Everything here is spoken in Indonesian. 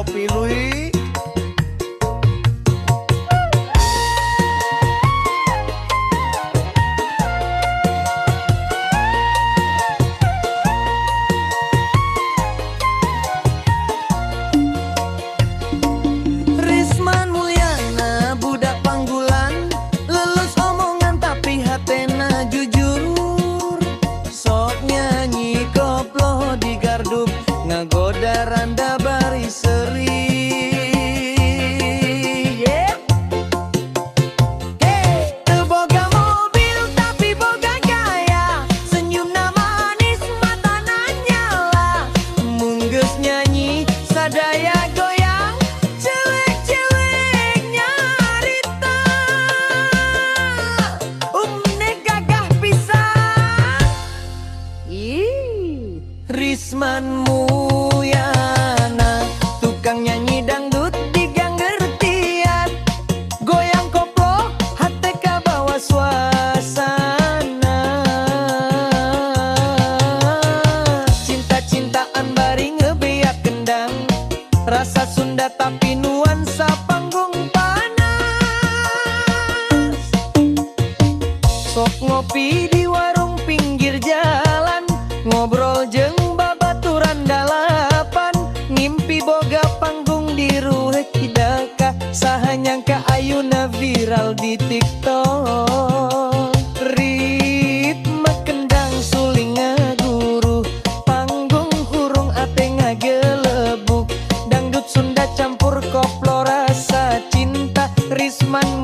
kopi lui. Risman Mulyana budak panggulan, lulus omongan tapi hatena jujur. Sok nyanyi koplo di gardup, ngagoda randa bari seri. Yeah. Hey, teu boga mobil tapi boga gaya, senyumna manis matana nyala. Munggeus nyanyi sadaya goyang, cewek-cewek nyarita. Umne gagah pisan. Ih, Risman Mulyana, tukang nyanyi dangdut di gang gertian. Goyang koplo, hate ka bawa suasana. Cinta-cintaan bari ngebeak kendang, rasa Sunda tapi nuansa panggung panas. Sok ngopi di warung pinggir jalan, ngobrol jeung babaturan dalapan. Ngimpi boga panggung di Ruhek Hidaka, saha nyangka ayeuna viral di TikTok. Ritme kendang suling ngaguru, panggung hurung ate ngagelebuk. Dangdut Sunda campur koplo rasa cinta. Risman